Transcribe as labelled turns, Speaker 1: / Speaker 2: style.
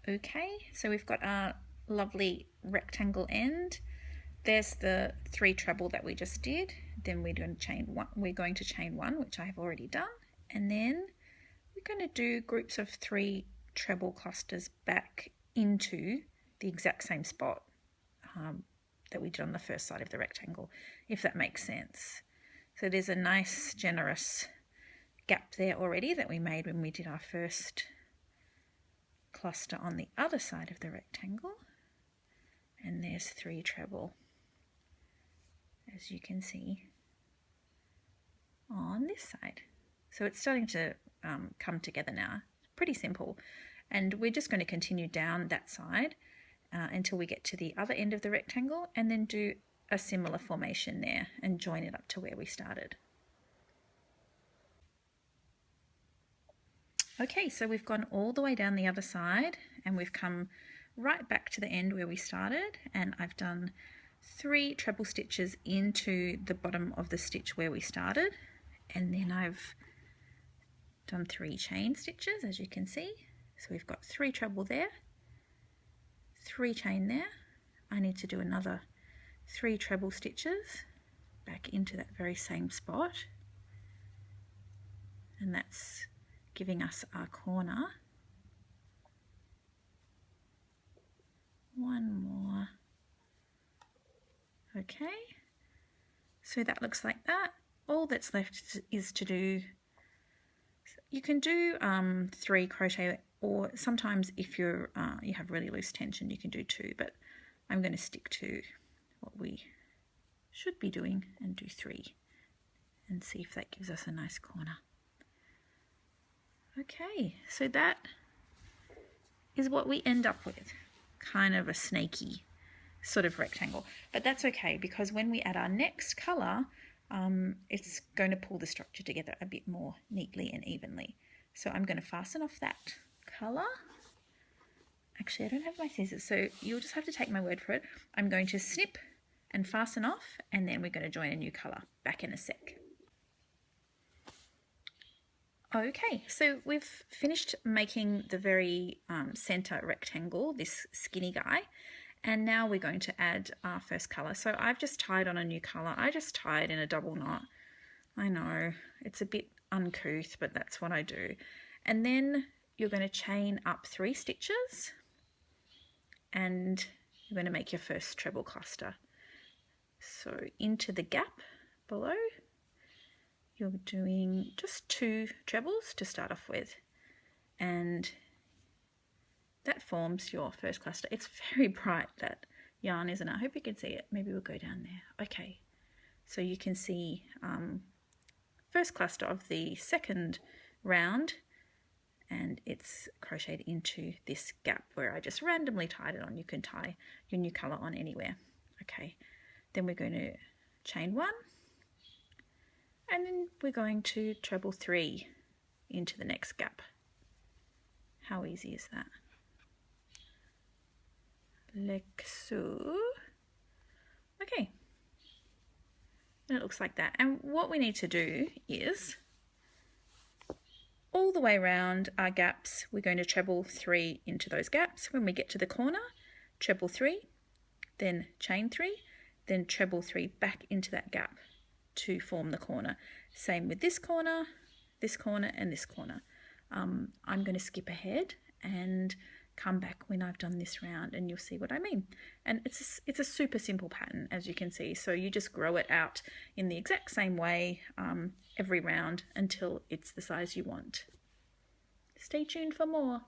Speaker 1: Okay, so we've got our lovely rectangle end. There's the 3 treble that we just did. Then we're going to chain one, which I have already done, and then we're going to do groups of 3 treble clusters back into the exact same spot that we did on the first side of the rectangle, if that makes sense. So there's a nice generous gap there already that we made when we did our first cluster on the other side of the rectangle, and there's 3 treble, as you can see, on this side. So it's starting to come together now. Pretty simple, and we're just going to continue down that side until we get to the other end of the rectangle, and then do a similar formation there and join it up to where we started. Okay, so we've gone all the way down the other side and we've come right back to the end where we started, and I've done 3 treble stitches into the bottom of the stitch where we started, and then I've done 3 chain stitches, as you can see. So we've got 3 treble there, 3 chain there. I need to do another 3 treble stitches back into that very same spot, and that's giving us our corner. One more. Okay, so that looks like that. All that's left is to do, you can do 3 crochet, or sometimes if you're you have really loose tension you can do 2, but I'm going to stick to what we should be doing and do 3 and see if that gives us a nice corner. Okay, so that is what we end up with, kind of a snaky sort of rectangle, but that's okay because when we add our next colour, it's going to pull the structure together a bit more neatly and evenly. So I'm going to fasten off that colour. Actually, I don't have my scissors, so you'll just have to take my word for it. I'm going to snip and fasten off, and then we're going to join a new colour back in a sec. Okay, so we've finished making the very centre rectangle, this skinny guy, and now we're going to add our first colour. So I've just tied on a new colour. I just tied in a double knot. I know, it's a bit uncouth, but that's what I do. And then you're going to chain up 3 stitches, and you're going to make your first treble cluster. So into the gap below, you're doing just 2 trebles to start off with, and that forms your first cluster. It's very bright, that yarn, isn't it? I hope you can see it. Maybe we'll go down there. Okay, so you can see first cluster of the second round, and it's crocheted into this gap where I just randomly tied it on. You can tie your new colour on anywhere. Okay, then we're going to chain 1, and then we're going to treble 3 into the next gap. How easy is that? Like so. Okay, and it looks like that. And what we need to do is all the way around our gaps, we're going to treble 3 into those gaps. When we get to the corner, treble 3, then chain 3, then treble 3 back into that gap to form the corner. Same with this corner, and this corner. I'm going to skip ahead and come back when I've done this round, and you'll see what I mean. And it's a super simple pattern, as you can see. So you just grow it out in the exact same way every round until it's the size you want. Stay tuned for more.